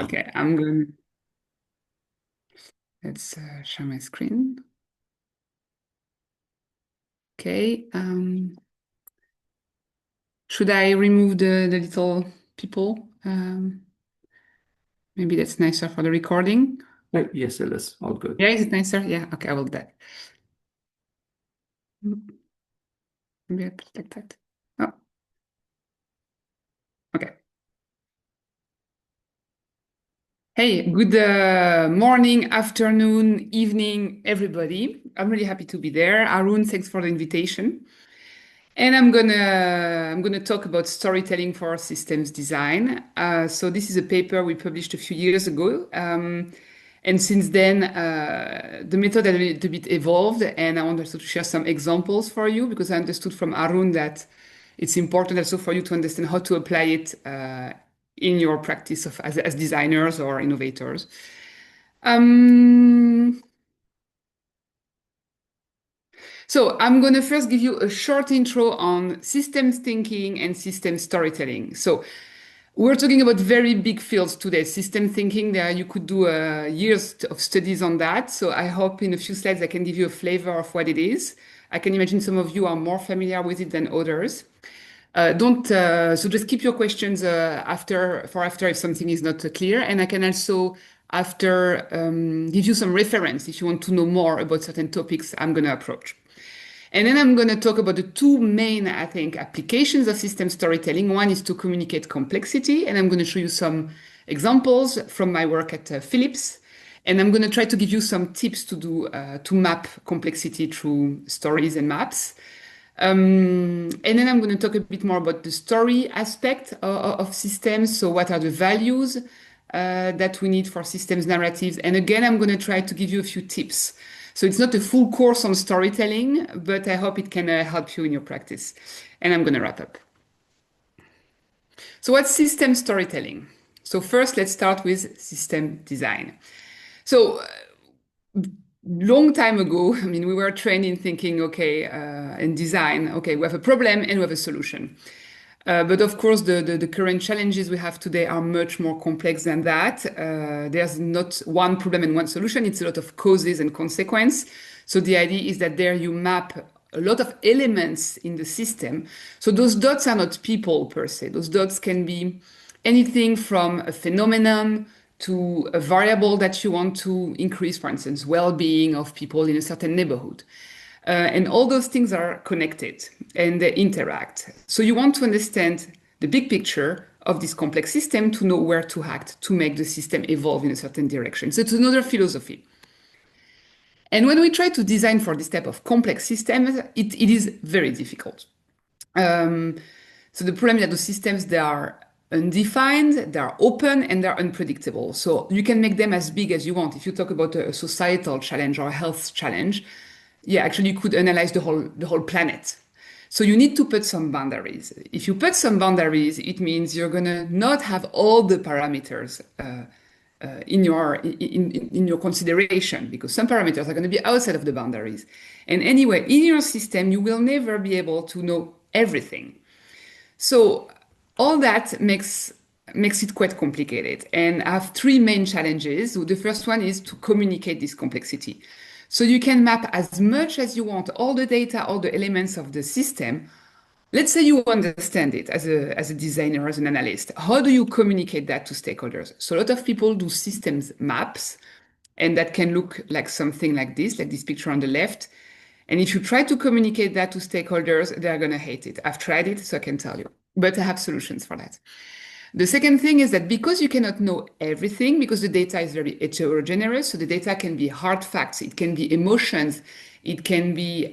Okay, I'm going. Let's share my screen. Okay. Should I remove the little people? Maybe that's nicer for the recording. Yes, it is. All good. Yeah, is it nicer? Yeah. Okay, I will do that. Maybe I put it like that. Oh, okay. Hey, good morning, afternoon, evening, everybody. I'm really happy to be there. Arun, thanks for the invitation. And I'm gonna talk about storytelling for systems design. So this is a paper we published a few years ago, and since then the method has a little bit evolved. And I want also to share some examples for you because I understood from Arun that it's important also for you to understand how to apply it in your practice as designers or innovators. Um, So I'm going to first give you a short intro on systems thinking and system storytelling. So we're talking about very big fields today. System thinking, there you could do years of studies on that. So I hope in a few slides I can give you a flavor of what it is. I can imagine some of you are more familiar with it than others. Don't so just keep your questions after if something is not clear, and I can also after give you some reference if you want to know more about certain topics I'm going to approach. And then I'm going to talk about the two main, I think, applications of system storytelling. One is to communicate complexity, and I'm going to show you some examples from my work at Philips. And I'm going to try to give you some tips to map complexity through stories and maps. And then I'm going to talk a bit more about the story aspect of systems. So, what are the values that we need for systems narratives? And again, I'm going to try to give you a few tips. So, it's not a full course on storytelling, but I hope it can help you in your practice. And I'm going to wrap up. So, what's system storytelling? So, first, let's start with system design. So, long time ago, I mean, we were trained in thinking, okay, in design, okay, we have a problem and we have a solution. But of course, the current challenges we have today are much more complex than that. There's not one problem and one solution. It's a lot of causes and consequence. So the idea is that there you map a lot of elements in the system. So those dots are not people per se. Those dots can be anything from a phenomenon to a variable that you want to increase, for instance, well-being of people in a certain neighborhood. And all those things are connected and they interact. So you want to understand the big picture of this complex system to know where to act to make the system evolve in a certain direction. So it's another philosophy. And when we try to design for this type of complex systems, it is very difficult. Um, so the problem is that those systems, they are undefined, they are open, and they're unpredictable. So you can make them as big as you want. If you talk about a societal challenge or a health challenge, yeah, actually you could analyze the whole planet. So you need to put some boundaries. If you put some boundaries, it means you're gonna not have all the parameters in your consideration because some parameters are going to be outside of the boundaries. And anyway, in your system, you will never be able to know everything. So all that makes it quite complicated. And I have three main challenges. So the first one is to communicate this complexity. So you can map as much as you want all the data, all the elements of the system. Let's say you understand it as a designer, as an analyst. How do you communicate that to stakeholders? So a lot of people do systems maps, and that can look like something like this picture on the left. And if you try to communicate that to stakeholders, they're going to hate it. I've tried it, so I can tell you. But I have solutions for that. The second thing is that because you cannot know everything, because the data is very heterogeneous, so the data can be hard facts, it can be emotions, it can be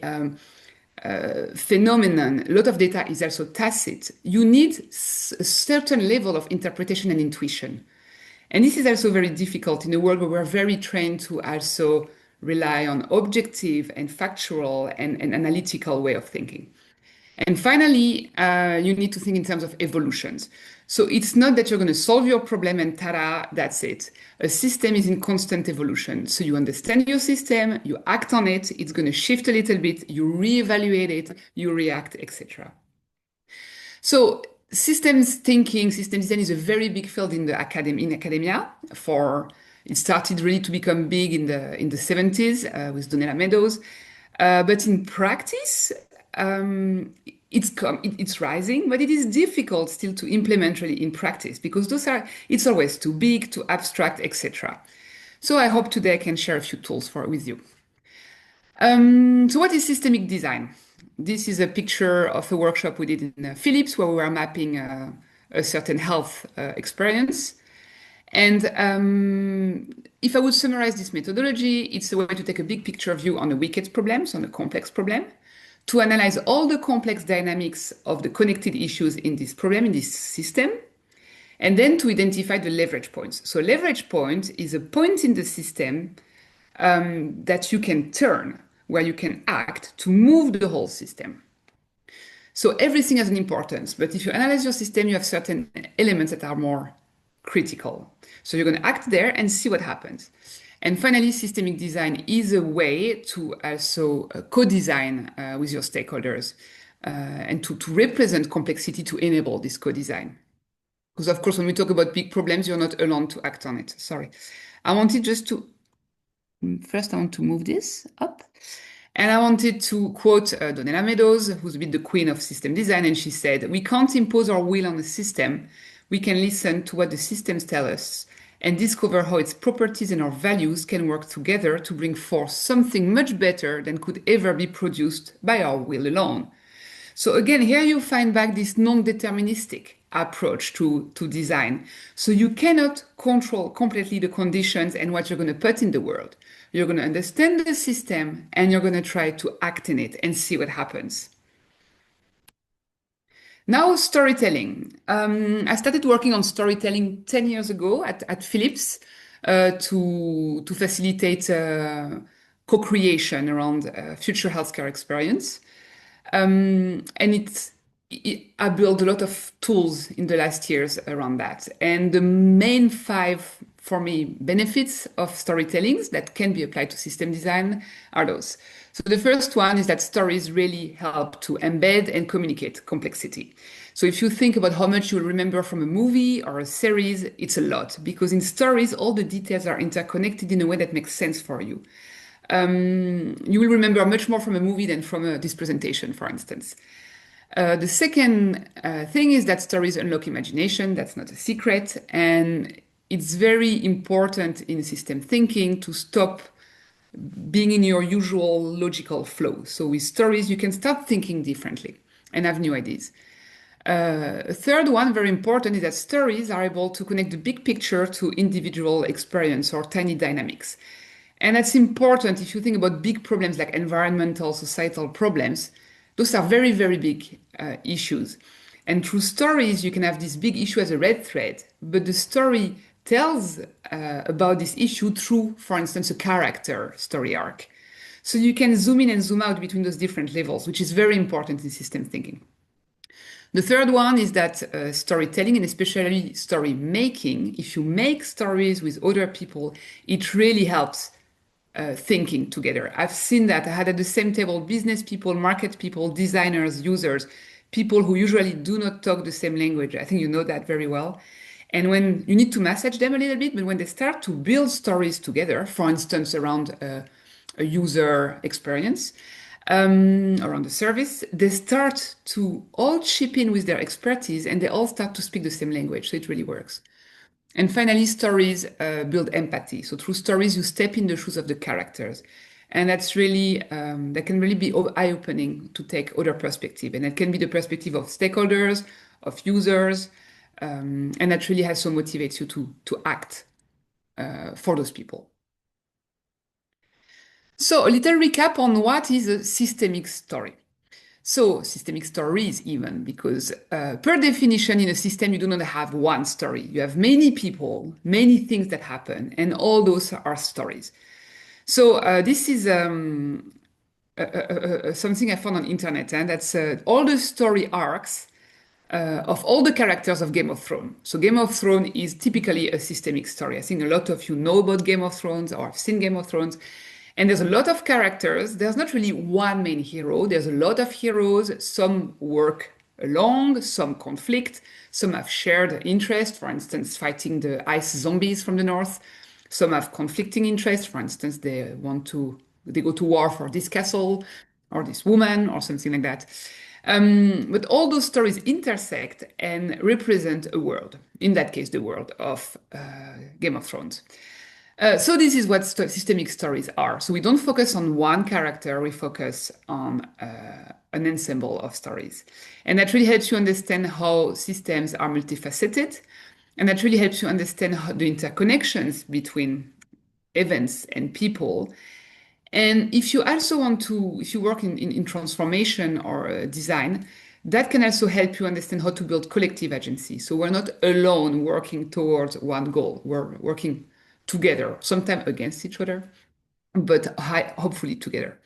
phenomenon. A lot of data is also tacit. You need a certain level of interpretation and intuition. And this is also very difficult in a world where we're very trained to also rely on objective and factual and analytical way of thinking. And finally, you need to think in terms of evolutions. So it's not that you're going to solve your problem and ta-da, that's it. A system is in constant evolution. So you understand your system, you act on it, it's going to shift a little bit, you reevaluate it, you react, etc. So Systems thinking, system design is a very big field in the academia. For it started really to become big in the 70s with Donella Meadows, but in practice, um, it's rising, but it is difficult still to implement really in practice because it's always too big, too abstract, etc. So I hope today I can share a few tools with you. So what is systemic design? This is a picture of a workshop we did in Philips where we were mapping a certain health experience. And if I would summarize this methodology, it's a way to take a big picture view on a wicked problem, so on a complex problem, to analyze all the complex dynamics of the connected issues in this problem, in this system, and then to identify the leverage points. So leverage point is a point in the system that you can turn, where you can act to move the whole system. So everything has an importance, but if you analyze your system, you have certain elements that are more critical. So you're going to act there and see what happens. And finally, systemic design is a way to also co-design with your stakeholders and to represent complexity to enable this co-design. Because of course, when we talk about big problems, you're not alone to act on it. Sorry. I wanted just to First, I want to move this up. And I wanted to quote Donella Meadows, who's been the queen of system design. And she said, "We can't impose our will on the system. We can listen to what the systems tell us and discover how its properties and our values can work together to bring forth something much better than could ever be produced by our will alone." So again, here you find back this non-deterministic approach to design. So you cannot control completely the conditions and what you're going to put in the world. You're going to understand the system and you're going to try to act in it and see what happens. Now, storytelling. I started working on storytelling 10 years ago at Philips to facilitate co-creation around future healthcare experience. I built a lot of tools in the last years around that. And the main five, for me, benefits of storytelling that can be applied to system design are those. So the first one is that stories really help to embed and communicate complexity. So if you think about how much you'll remember from a movie or a series, it's a lot because in stories, all the details are interconnected in a way that makes sense for you. You will remember much more from a movie than from this presentation, for instance. The second thing is that stories unlock imagination. That's not a secret. And it's very important in system thinking to stop being in your usual logical flow. So with stories, you can start thinking differently and have new ideas. A third one, very important, is that stories are able to connect the big picture to individual experience or tiny dynamics. And that's important if you think about big problems like environmental, societal problems. Those are very, very big issues. And through stories, you can have this big issue as a red thread, but the story tells about this issue through, for instance, a character story arc. So you can zoom in and zoom out between those different levels, which is very important in system thinking. The third one is that storytelling and especially story making, if you make stories with other people, it really helps thinking together. I've seen that. I had at the same table business people, market people, designers, users, people who usually do not talk the same language. I think you know that very well. And when you need to message them a little bit, but when they start to build stories together, for instance, around a user experience, around the service, they start to all chip in with their expertise and they all start to speak the same language. So it really works. And finally, stories build empathy. So through stories, you step in the shoes of the characters. And that's really, that can really be eye-opening to take other perspective. And that can be the perspective of stakeholders, of users, and that really has so motivates you to act for those people. So a little recap on what is a systemic story. So systemic stories even, because per definition in a system, you do not have one story. You have many people, many things that happen, and all those are stories. So this is something I found on internet, and that's all the story arcs of all the characters of Game of Thrones. So Game of Thrones is typically a systemic story. I think a lot of you know about Game of Thrones or have seen Game of Thrones. And there's a lot of characters. There's not really one main hero. There's a lot of heroes. Some work along, some conflict, some have shared interest, for instance, fighting the ice zombies from the north. Some have conflicting interests, for instance, they go to war for this castle or this woman or something like that. But all those stories intersect and represent a world, in that case, the world of Game of Thrones. So this is what systemic stories are. So we don't focus on one character, we focus on an ensemble of stories. And that really helps you understand how systems are multifaceted. And that really helps you understand how the interconnections between events and people. And if you also want to, if you work in transformation or design, that can also help you understand how to build collective agency. So we're not alone working towards one goal. We're working together, sometimes against each other, but hopefully together.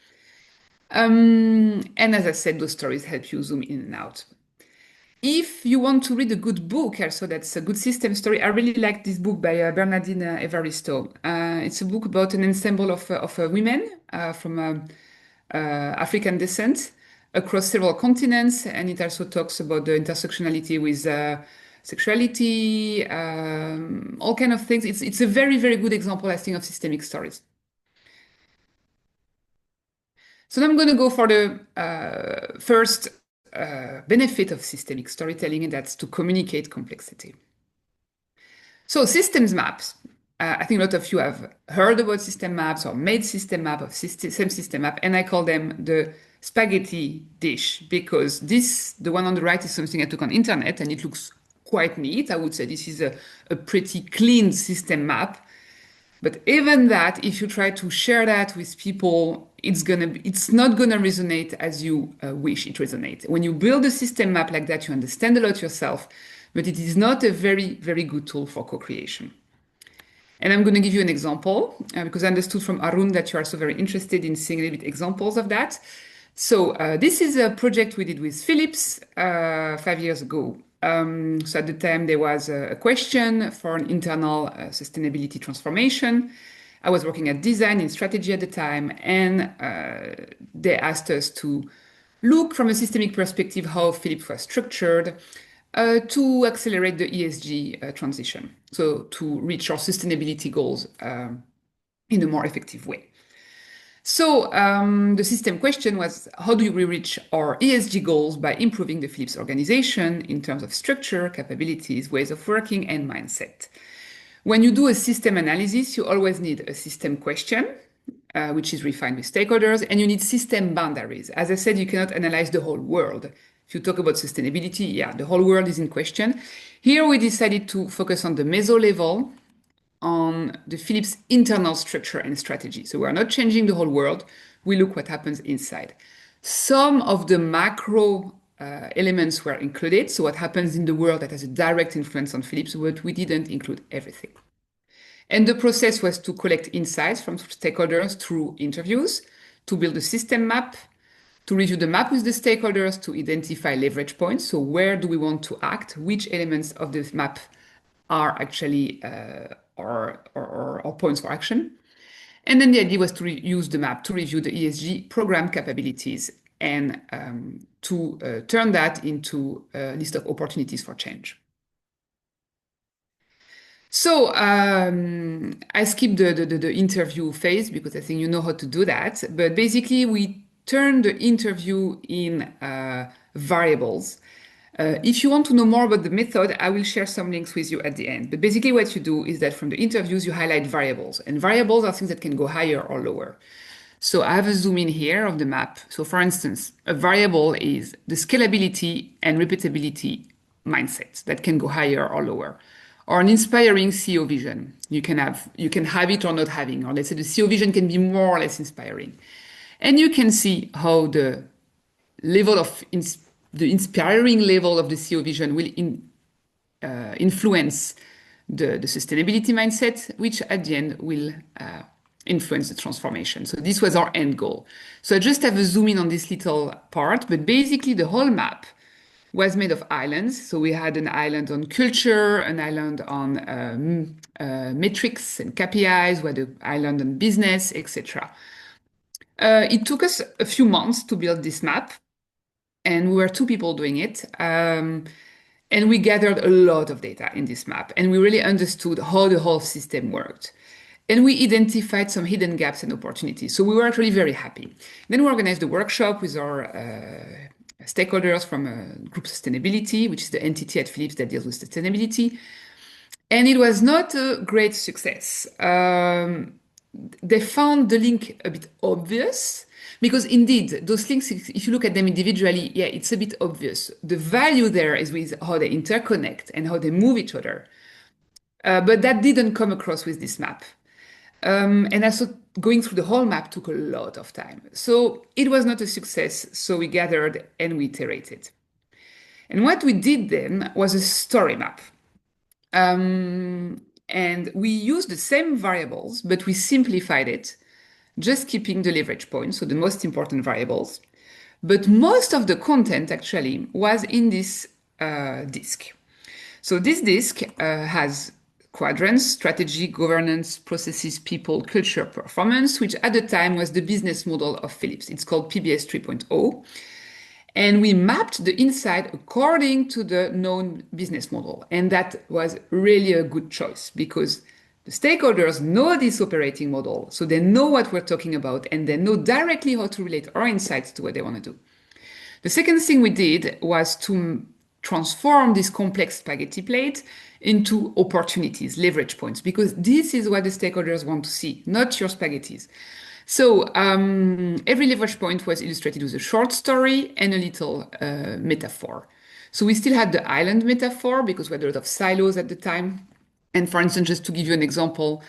And as I said, those stories help you zoom in and out. If you want to read a good book, also that's a good system story, I really like this book by Bernardine Evaristo. It's a book about an ensemble of women from African descent across several continents, and it also talks about the intersectionality with sexuality, all kind of things. It's a very, very good example, I think, of systemic stories. So now I'm going to go for the first benefit of systemic storytelling, and that's to communicate complexity. So systems maps. I think a lot of you have heard about system maps or made system map of same system map, and I call them the spaghetti dish because the one on the right, is something I took on internet, and it looks quite neat. I would say this is a pretty clean system map. But even that, if you try to share that with people, it's not gonna resonate as you wish it resonates. When you build a system map like that, you understand a lot yourself, but it is not a very, very good tool for co-creation. And I'm going to give you an example because I understood from Arun that you are so very interested in seeing a little bit examples of that. So this is a project we did with Philips 5 years ago. So at the time there was a question for an internal sustainability transformation. I was working at design and strategy at the time, and they asked us to look from a systemic perspective how Philips was structured to accelerate the ESG transition, so to reach our sustainability goals in a more effective way. So the system question was, how do we reach our ESG goals by improving the Philips organization in terms of structure, capabilities, ways of working, and mindset? When you do a system analysis, you always need a system question, which is refined with stakeholders, and you need system boundaries. As I said, you cannot analyze the whole world. If you talk about sustainability, yeah, the whole world is in question. Here we decided to focus on the meso level, on the Philips internal structure and strategy. So we are not changing the whole world. We look what happens inside. Some of the macro elements were included. So what happens in the world that has a direct influence on Philips, but we didn't include everything. And the process was to collect insights from stakeholders through interviews, to build a system map, to review the map with the stakeholders, to identify leverage points. So where do we want to act? Which elements of this map are actually our points for action? And then the idea was to use the map to review the ESG program capabilities and to turn that into a list of opportunities for change. So I skipped the interview phase because I think you know how to do that. But basically, we turn the interview in variables. If you want to know more about the method, I will share some links with you at the end. But basically what you do is that from the interviews, you highlight variables. And variables are things that can go higher or lower. So I have a zoom in here of the map. So for instance, a variable is the scalability and repeatability mindset that can go higher or lower. Or an inspiring CEO vision. You can have it or not having, or let's say the CEO vision can be more or less inspiring. And you can see how the level of the inspiring level of the CEO vision will influence the sustainability mindset, which at the end will influence the transformation. So this was our end goal. So I just have a zoom in on this little part, but basically the whole map was made of islands. So we had an island on culture, an island on metrics and KPIs, we had an island on business, etc. It took us a few months to build this map. and we were two people doing it. And we gathered a lot of data in this map, and we really understood how the whole system worked. And we identified some hidden gaps and opportunities. So we were actually very happy. Then we organized a workshop with our stakeholders from Group Sustainability, which is the entity at Philips that deals with sustainability. And it was not a great success. They found the link a bit obvious because indeed those links, if you look at them individually, yeah, it's a bit obvious. The value there is with how they interconnect and how they move each other. But that didn't come across with this map. And also going through the whole map took a lot of time. So it was not a success. So we gathered and we iterated. And what we did then was a story map. And we used the same variables, but we simplified it, just keeping the leverage points, so the most important variables. But most of the content actually was in this disk. So this disk has quadrants: strategy, governance, processes, people, culture, performance, which at the time was the business model of Philips. It's called PBS 3.0. And we mapped the inside according to the known business model. And that was really a good choice because the stakeholders know this operating model. So they know what we're talking about and they know directly how to relate our insights to what they want to do. The second thing we did was to transform this complex spaghetti plate into opportunities, leverage points, because this is what the stakeholders want to see, not your spaghettis. So every leverage point was illustrated with a short story and a little metaphor. So we still had the island metaphor because we had a lot of silos at the time. And for instance, just to give you an example,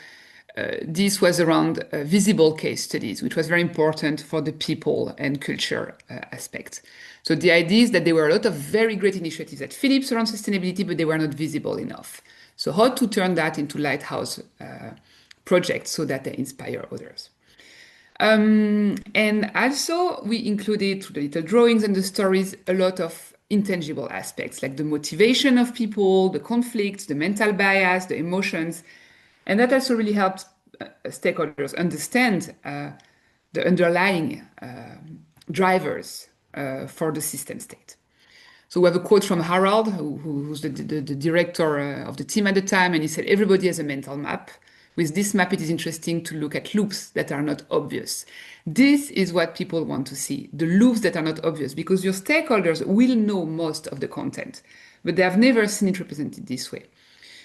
this was around visible case studies, which was very important for the people and culture aspect. So the idea is that there were a lot of very great initiatives at Philips around sustainability, but they were not visible enough. So how to turn that into lighthouse projects so that they inspire others. And also we included through the little drawings and the stories a lot of intangible aspects like the motivation of people, the conflicts, the mental bias, the emotions. And that also really helped stakeholders understand the underlying drivers for the system state. So we have a quote from Harald, who's the director of the team at the time, and he said, "Everybody has a mental map. With this map, it is interesting to look at loops that are not obvious." This is what people want to see, the loops that are not obvious, because your stakeholders will know most of the content, but they have never seen it represented this way.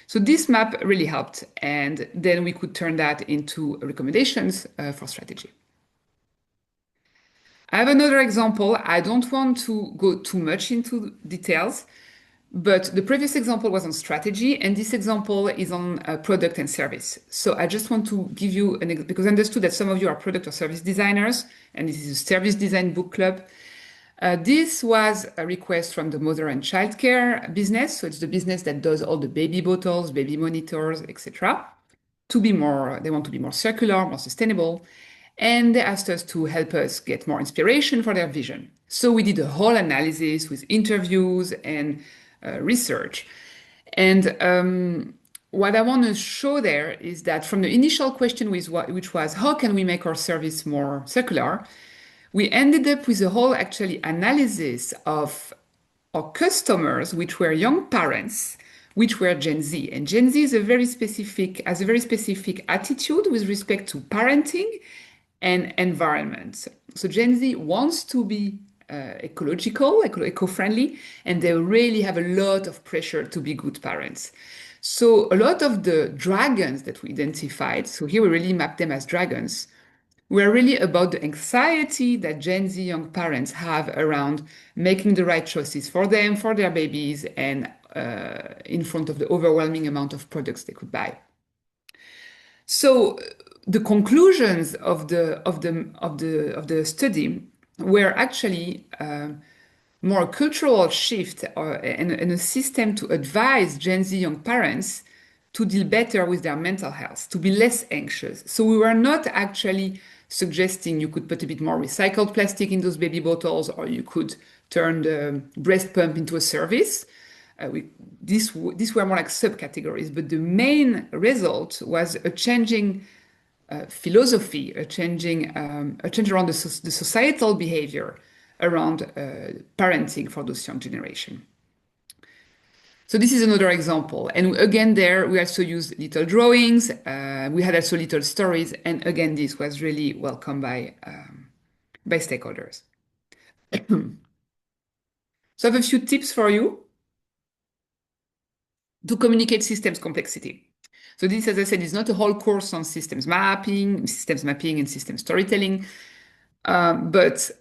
So this map really helped, and then we could turn that into recommendations for strategy. I have another example. I don't want to go too much into details, but the previous example was on strategy, and this example is on product and service. So I just want to give you because I understood that some of you are product or service designers, and this is a service design book club. This was a request from the mother and childcare business. So it's the business that does all the baby bottles, baby monitors, etc. They want to be more circular, more sustainable. And they asked us to help us get more inspiration for their vision. So we did a whole analysis with interviews and research. And what I want to show there is that from the initial question, which was, how can we make our service more circular? We ended up with a whole actually analysis of our customers, which were young parents, which were Gen Z. And Gen Z is has a very specific attitude with respect to parenting and environment. So Gen Z wants to be ecological, eco-friendly, and they really have a lot of pressure to be good parents. So a lot of the dragons that we identified, so here we really mapped them as dragons, were really about the anxiety that Gen Z young parents have around making the right choices for them, for their babies, and in front of the overwhelming amount of products they could buy. So the conclusions of the study were actually more a cultural shift and a system to advise Gen Z young parents to deal better with their mental health, to be less anxious. So we were not actually suggesting you could put a bit more recycled plastic in those baby bottles, or you could turn the breast pump into a service. These were more like subcategories, but the main result was a changing philosophy, a change around the societal behavior around parenting for those young generation. So this is another example. And again, there we also use little drawings. We had also little stories. And again, this was really welcomed by stakeholders. So I have a few tips for you to communicate systems complexity. So this, as I said, is not a whole course on systems mapping and system storytelling. But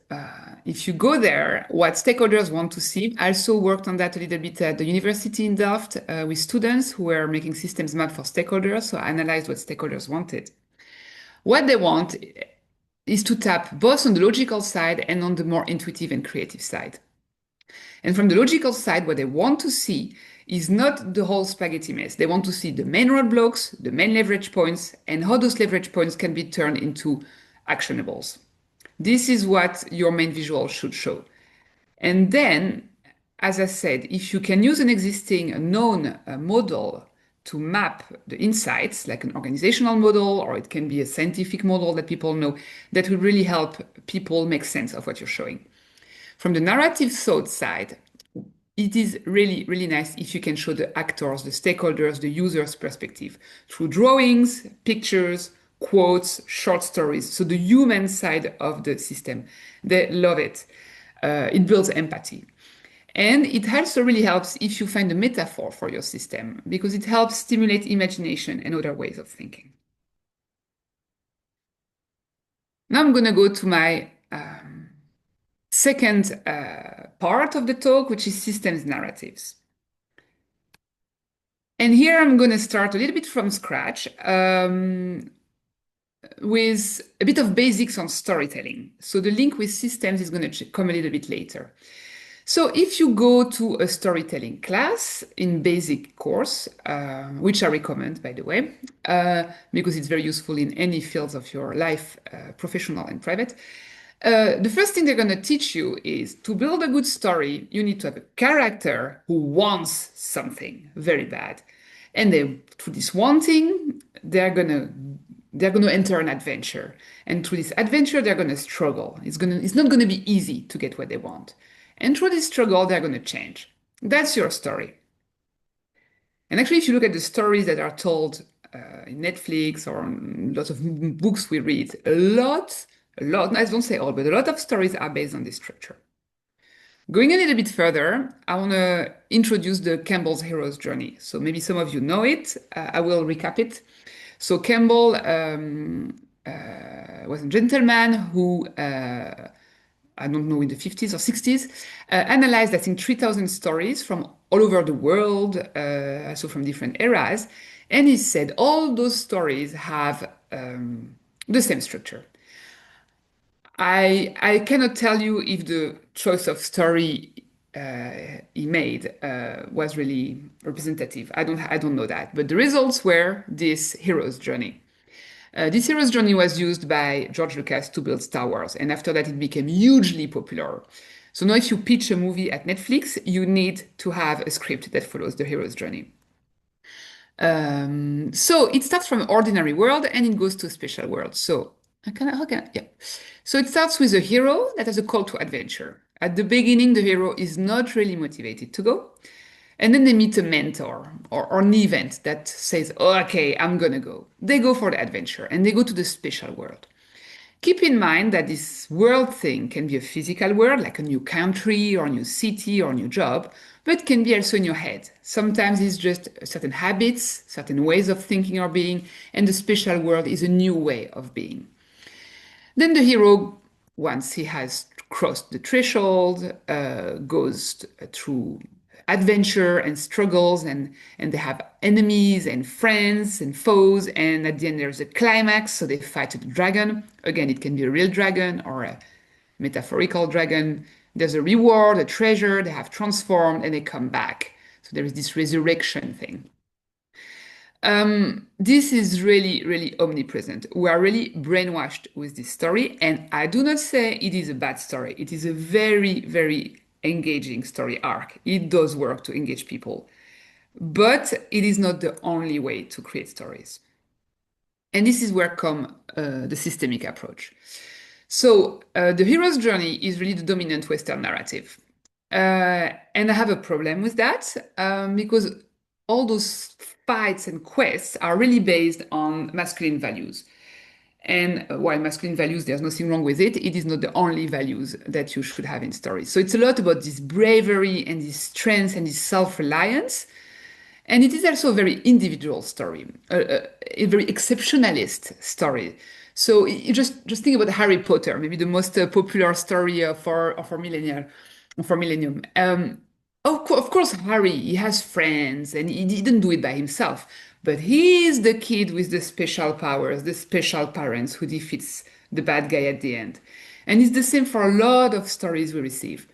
if you go there, what stakeholders want to see, I also worked on that a little bit at the university in Delft with students who were making systems map for stakeholders. So I analyzed what stakeholders wanted. What they want is to tap both on the logical side and on the more intuitive and creative side. And from the logical side, what they want to see is not the whole spaghetti mess. They want to see the main roadblocks, the main leverage points, and how those leverage points can be turned into actionables. This is what your main visual should show. And then, as I said, if you can use an existing known model to map the insights, like an organizational model, or it can be a scientific model that people know, that will really help people make sense of what you're showing. From the narrative thought side, it is really, really nice if you can show the actors, the stakeholders, the user's perspective through drawings, pictures, quotes, short stories. So the human side of the system. They love it. It builds empathy. And it also really helps if you find a metaphor for your system because it helps stimulate imagination and other ways of thinking. Now I'm going to go to my second part of the talk, which is systems narratives. And here I'm going to start a little bit from scratch with a bit of basics on storytelling. So the link with systems is going to come a little bit later. So if you go to a storytelling class in basic course, which I recommend, by the way, because it's very useful in any fields of your life, professional and private, the first thing they're going to teach you is to build a good story, you need to have a character who wants something very bad. And through this wanting, they're gonna enter an adventure. And through this adventure, they're gonna struggle. It's not gonna be easy to get what they want. And through this struggle, they're gonna change. That's your story. And actually, if you look at the stories that are told in Netflix or lots of books we read, a lot, I don't say all, but a lot of stories are based on this structure. Going a little bit further, I want to introduce the Campbell's hero's journey. So maybe some of you know it. I will recap it. So Campbell was a gentleman who, I don't know, in the 50s or 60s, analyzed, I think, 3,000 stories from all over the world, also from different eras. And he said all those stories have the same structure. I cannot tell you if the choice of story he made was really representative. I don't know that, but the results were this hero's journey. This hero's journey was used by George Lucas to build Star Wars, and after that, it became hugely popular. So now, if you pitch a movie at Netflix, you need to have a script that follows the hero's journey. So it starts from an ordinary world and it goes to a special world. So yeah. So it starts with a hero that has a call to adventure. At the beginning, the hero is not really motivated to go. And then they meet a mentor or an event that says, oh, okay, I'm gonna go. They go for the adventure and they go to the special world. Keep in mind that this world thing can be a physical world, like a new country or a new city or a new job, but can be also in your head. Sometimes it's just certain habits, certain ways of thinking or being, and the special world is a new way of being. Then the hero, once he has crossed the threshold, goes through adventure and struggles, and they have enemies and friends and foes, and at the end there's a climax, so they fight the dragon. Again, it can be a real dragon or a metaphorical dragon. There's a reward, a treasure, they have transformed and they come back. So there is this resurrection thing. This is really, really omnipresent. We are really brainwashed with this story, and I do not say it is a bad story. It is a very, very engaging story arc. It does work to engage people, but it is not the only way to create stories. And this is where come the systemic approach. So the hero's journey is really the dominant Western narrative. And I have a problem with that because all those fights and quests are really based on masculine values. And while masculine values, there's nothing wrong with it, it is not the only values that you should have in stories. So it's a lot about this bravery and this strength and this self-reliance. And it is also a very individual story, a very exceptionalist story. So you just think about Harry Potter, maybe the most popular story of our millennial, of our millennium. Of course, Harry, he has friends and he didn't do it by himself, but he is the kid with the special powers, the special parents who defeats the bad guy at the end. And it's the same for a lot of stories we receive.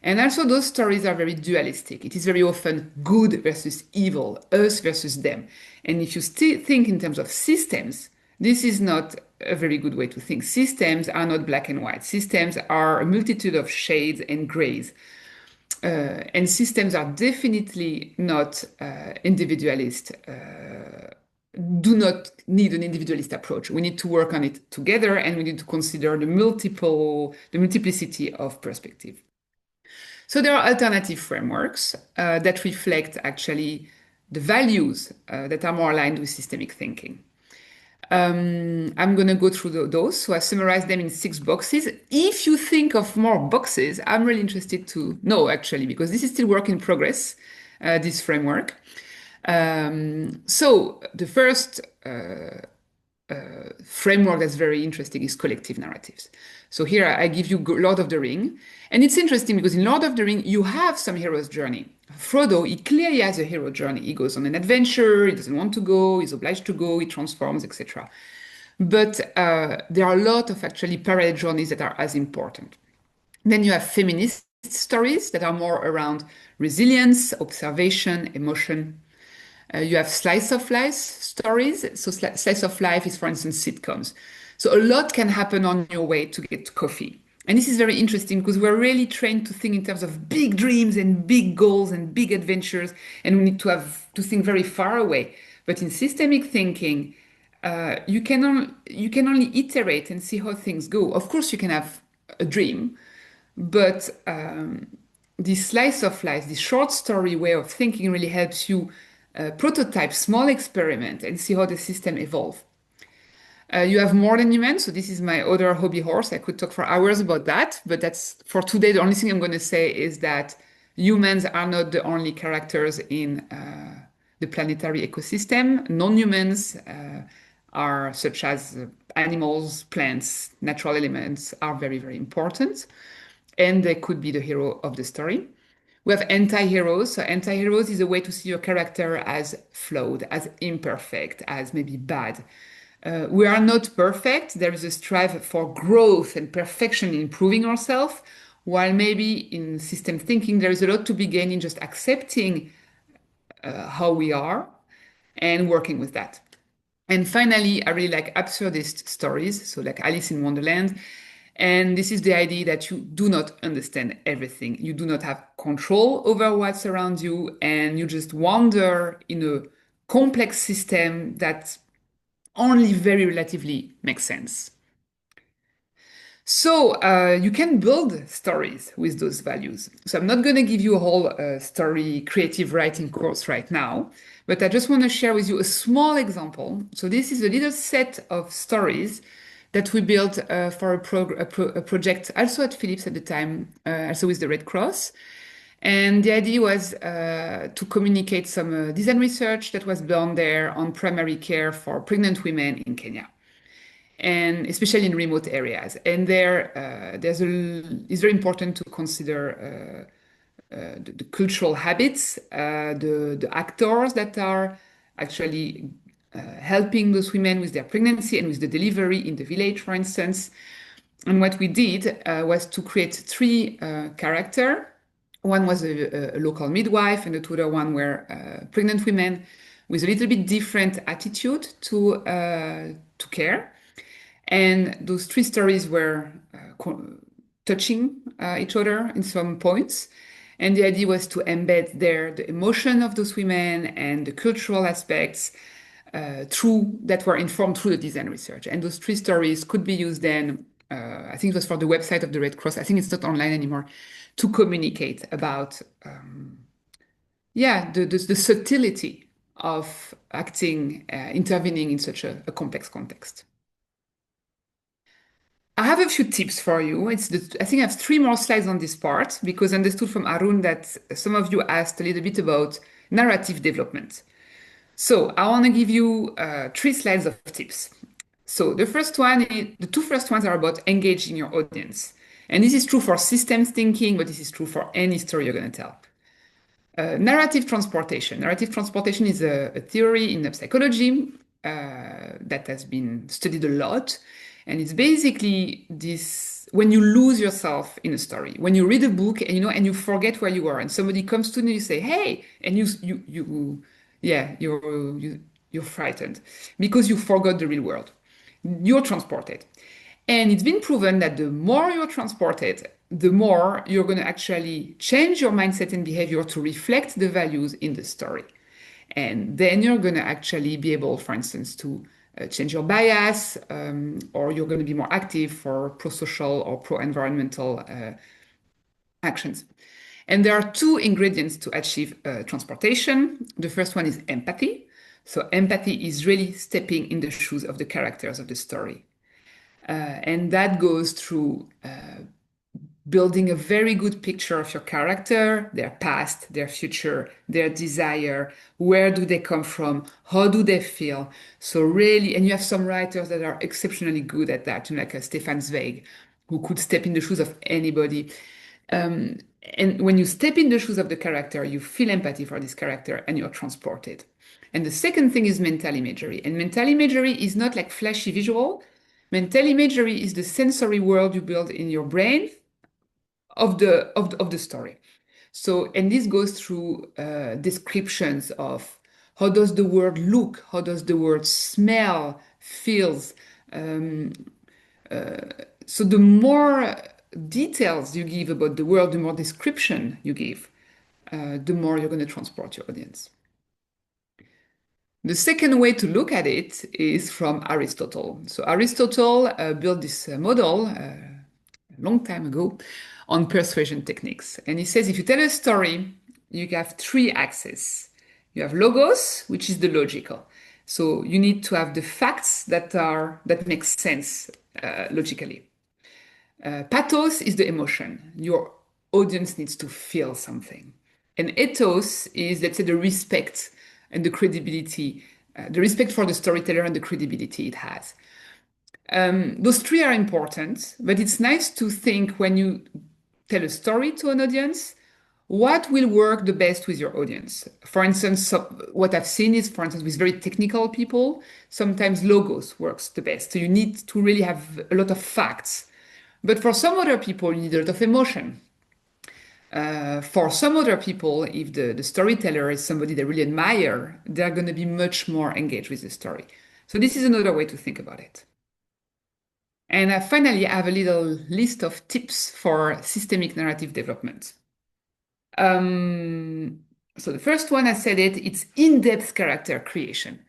And also, those stories are very dualistic. It is very often good versus evil, us versus them. And if you still think in terms of systems, this is not a very good way to think. Systems are not black and white. Systems are a multitude of shades and grays. And systems are definitely not individualist, do not need an individualist approach. We need to work on it together and we need to consider the multiplicity of perspective. So there are alternative frameworks that reflect actually the values that are more aligned with systemic thinking. I'm going to go through those. So I summarized them in 6 boxes. If you think of more boxes, I'm really interested to know actually, because this is still work in progress, this framework. So the first framework that's very interesting is collective narratives. So here I give you Lord of the Ring. And it's interesting because in Lord of the Ring, you have some hero's journey. Frodo, he clearly has a hero journey. He goes on an adventure, he doesn't want to go, he's obliged to go, he transforms, etc. But there are a lot of actually parallel journeys that are as important. Then you have feminist stories that are more around resilience, observation, emotion. You have slice of life stories. So slice of life is, for instance, sitcoms. So a lot can happen on your way to get coffee. And this is very interesting because we're really trained to think in terms of big dreams and big goals and big adventures, and we need to have to think very far away. But in systemic thinking, you can only iterate and see how things go. Of course, you can have a dream, but this slice of life, this short story way of thinking really helps you prototype small experiment and see how the system evolve. You have more than humans. So this is my other hobby horse. I could talk for hours about that, but that's for today. The only thing I'm going to say is that humans are not the only characters in the planetary ecosystem. Non-humans are such as animals, plants, natural elements are very, very important. And they could be the hero of the story. We have anti-heroes. So anti-heroes is a way to see your character as flawed, as imperfect, as maybe bad. We are not perfect. There is a strive for growth and perfection in improving ourselves, while maybe in system thinking, there is a lot to be gained in just accepting how we are and working with that. And finally, I really like absurdist stories, so like Alice in Wonderland. And this is the idea that you do not understand everything. You do not have control over what's around you, and you just wander in a complex system that only very relatively makes sense. So you can build stories with those values. So I'm not going to give you a whole story creative writing course right now, but I just want to share with you a small example. So this is a little set of stories that we built for a project also at Philips at the time, also with the Red Cross. And the idea was to communicate some design research that was done there on primary care for pregnant women in Kenya, and especially in remote areas. And it's very important to consider the cultural habits, the actors that are actually helping those women with their pregnancy and with the delivery in the village, for instance. And what we did was to create 3 characters. One was a local midwife, and the other one were pregnant women with a little bit different attitude to care. And those 3 stories were touching each other in some points. And the idea was to embed there the emotion of those women and the cultural aspects that were informed through the design research. And those 3 stories could be used then I think it was for the website of the Red Cross. I think it's not online anymore, to communicate about, yeah, the subtlety of acting, intervening in such a complex context. I have a few tips for you. I think I have three more slides on this part because I understood from Arun that some of you asked a little bit about narrative development. So I want to give you three slides of tips. So the two first ones are about engaging your audience. And this is true for systems thinking, but this is true for any story you're going to tell. Narrative transportation. Narrative transportation is a theory in psychology that has been studied a lot. And it's basically this when you lose yourself in a story, when you read a book and and you forget where you are, and somebody comes to you and you say, "Hey," and yeah, you're frightened because you forgot the real world. You're transported. And it's been proven that the more you're transported, the more you're going to actually change your mindset and behavior to reflect the values in the story. And then you're going to actually be able, for instance, to change your bias, or you're going to be more active for pro-social or pro-environmental actions. And there are two ingredients to achieve transportation. The first one is empathy. So empathy is really stepping in the shoes of the characters of the story. And that goes through building a very good picture of your character, their past, their future, their desire, where do they come from, how do they feel. So really, and you have some writers that are exceptionally good at that, like Stefan Zweig, who could step in the shoes of anybody. And when you step in the shoes of the character, you feel empathy for this character and you're transported. And the second thing is mental imagery. And mental imagery is not like flashy visual. Mental imagery is the sensory world you build in your brain of the story. So, and this goes through descriptions of how does the word look, how does the word smell, feels. Um, so the more details you give about the world, the more description you give, the more you're going to transport your audience. The second way to look at it is from Aristotle. So Aristotle built this model a long time ago on persuasion techniques. And he says if you tell a story, you have three axes. You have logos, which is the logical. So you need to have the facts that make sense logically. Pathos is the emotion. Your audience needs to feel something. And ethos is, let's say, the respect and the credibility, the respect for the storyteller and the credibility it has. Those three are important, but it's nice to think when you tell a story to an audience, what will work the best with your audience? For instance, what I've seen is, for instance, with very technical people, sometimes logos works the best. So you need to really have a lot of facts. But for some other people, you need a lot of emotion. For some other people, if the storyteller is somebody they really admire, they're going to be much more engaged with the story. So this is another way to think about it. And finally, I have a little list of tips for systemic narrative development. So the first one, I said it's in-depth character creation.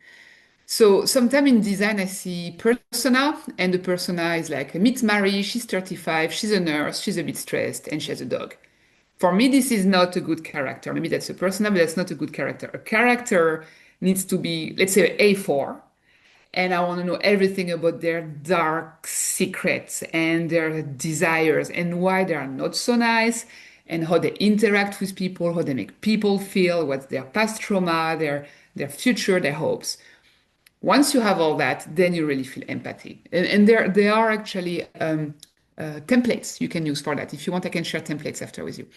So sometime in design, I see persona, and the persona is like, meet Mary, she's 35, she's a nurse, she's a bit stressed, and she has a dog. For me, this is not a good character. Maybe that's a persona, but that's not a good character. A character needs to be, let's say, A4, and I want to know everything about their dark secrets and their desires and why they are not so nice and how they interact with people, how they make people feel, what's their past trauma, their future, their hopes. Once you have all that, then you really feel empathy. And there are actually templates you can use for that. If you want, I can share templates after with you.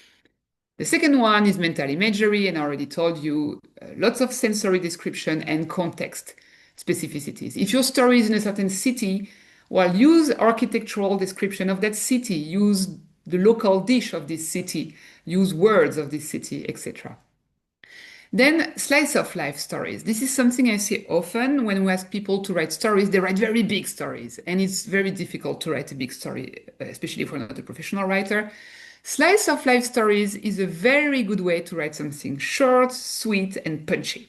The second one is mental imagery, and I already told you lots of sensory description and context specificities. If your story is in a certain city, well, use architectural description of that city, use the local dish of this city, use words of this city, etc. Then slice of life stories. This is something I see often when we ask people to write stories. They write very big stories, and it's very difficult to write a big story, especially if we're not a professional writer. Slice of life stories is a very good way to write something short, sweet, and punchy.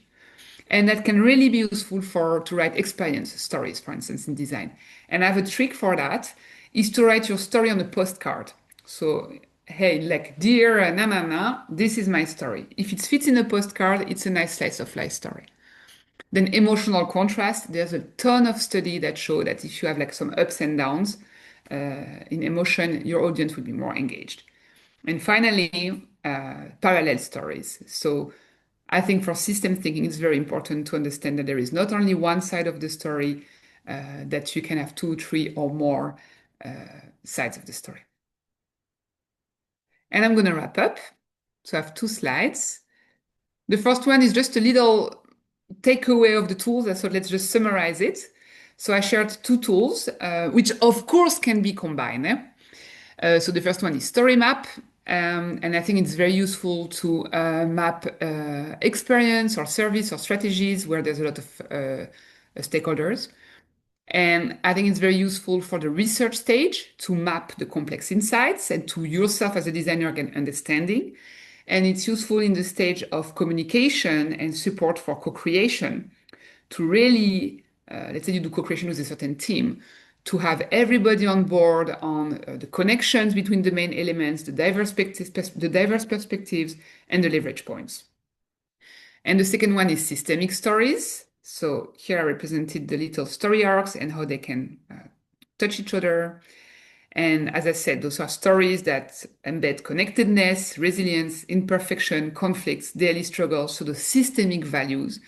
And that can really be useful to write experience stories, for instance, in design. And I have a trick for that. is to write your story on a postcard. So, hey, like, dear na, this is my story. If it fits in a postcard, it's a nice slice of life story. Then emotional contrast, there's a ton of study that show that if you have like some ups and downs in emotion, your audience will be more engaged. And finally, parallel stories. So I think for system thinking, it's very important to understand that there is not only one side of the story, that you can have two, three, or more sides of the story. And I'm going to wrap up. So I have two slides. The first one is just a little takeaway of the tools. I thought let's just summarize it. So I shared two tools, which of course can be combined. So the first one is story map. And I think it's very useful to map experience or service or strategies where there's a lot of stakeholders. And I think it's very useful for the research stage to map the complex insights and to yourself as a designer get understanding. And it's useful in the stage of communication and support for co-creation to really, let's say you do co-creation with a certain team, to have everybody on board on the connections between the main elements, the diverse perspectives, and the leverage points. And the second one is systemic stories. So here I represented the little story arcs and how they can touch each other. And as I said, those are stories that embed connectedness, resilience, imperfection, conflicts, daily struggles, so the systemic values.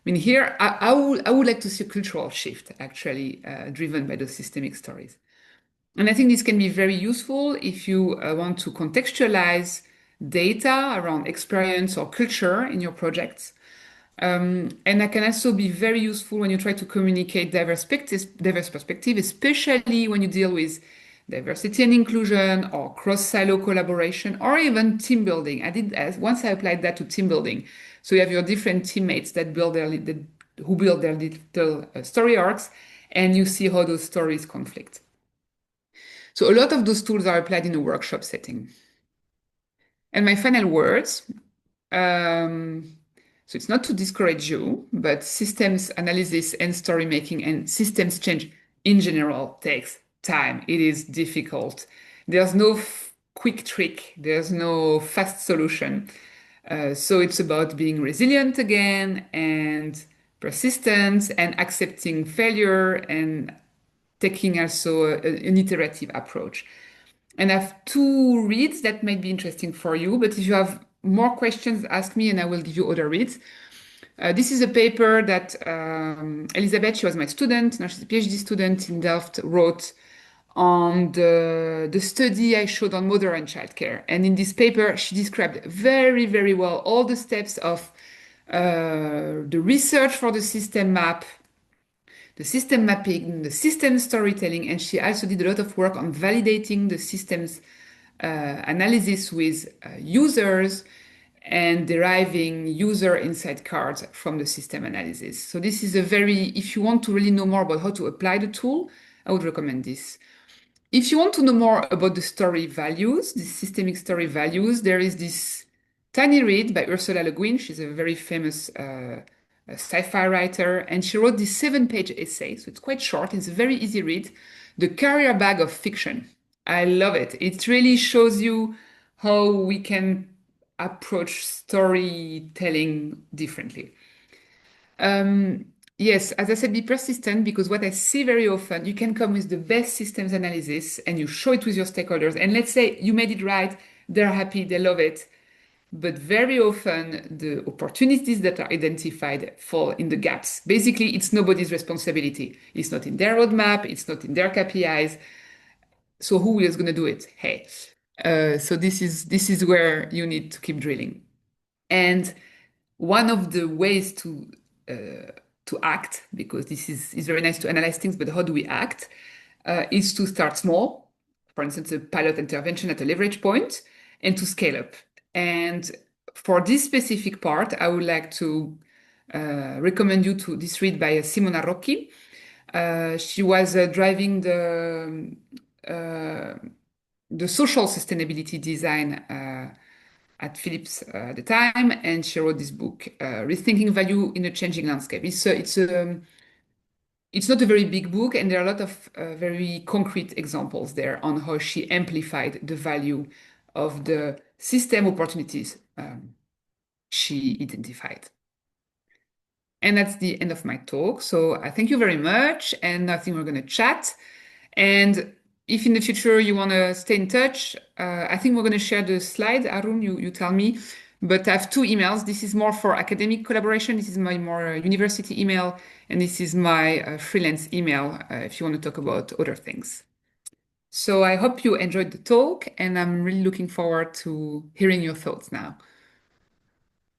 I mean, here I would like to see a cultural shift actually driven by those systemic stories. And I think this can be very useful if you want to contextualize data around experience or culture in your projects. And that can also be very useful when you try to communicate diverse perspective, especially when you deal with diversity and inclusion or cross-silo collaboration or even team building. Once I applied that to team building. So you have your different teammates who build their little story arcs, and you see how those stories conflict. So a lot of those tools are applied in a workshop setting. And my final words. Um, so it's not to discourage you, but systems analysis and story making and systems change in general takes time. It is difficult. There's no quick trick. There's no fast solution. So it's about being resilient again and persistent and accepting failure and taking also an iterative approach. And I have two reads that might be interesting for you, but if you have more questions, ask me and I will give you other reads. This is a paper that Elizabeth, she was my student, now she's a PhD student in Delft, wrote on the study I showed on mother and child care. And in this paper, she described very, very well all the steps of the research for the system map, the system mapping, the system storytelling, and she also did a lot of work on validating the systems analysis with users and deriving user insight cards from the system analysis. So this is if you want to really know more about how to apply the tool, I would recommend this. If you want to know more about the story values, the systemic story values, there is this tiny read by Ursula Le Guin. She's a very famous sci-fi writer, and she wrote this 7-page essay. So it's quite short. It's a very easy read. The Carrier Bag of Fiction. I love it. It really shows you how we can approach storytelling differently. Yes, as I said, be persistent because what I see very often, you can come with the best systems analysis and you show it with your stakeholders. And let's say you made it right, they're happy, they love it. But very often the opportunities that are identified fall in the gaps. Basically, it's nobody's responsibility. It's not in their roadmap, it's not in their KPIs. So who is going to do it? Hey. So this is where you need to keep drilling. And one of the ways to act, because this is very nice to analyze things, but how do we act? Is to start small, for instance, a pilot intervention at a leverage point, and to scale up. And for this specific part, I would like to recommend you to this read by Simona Rocchi. She was driving the social sustainability design at Philips at the time, and she wrote this book, Rethinking Value in a Changing Landscape. It's a it's not a very big book, and there are a lot of very concrete examples there on how she amplified the value of the system opportunities she identified. And that's the end of my talk. So I thank you very much, and I think we're going to chat. And if in the future you want to stay in touch, I think we're going to share the slide. Arun, you tell me. But I have two emails. This is more for academic collaboration. This is my more university email, and this is my freelance email if you want to talk about other things. So I hope you enjoyed the talk, and I'm really looking forward to hearing your thoughts now.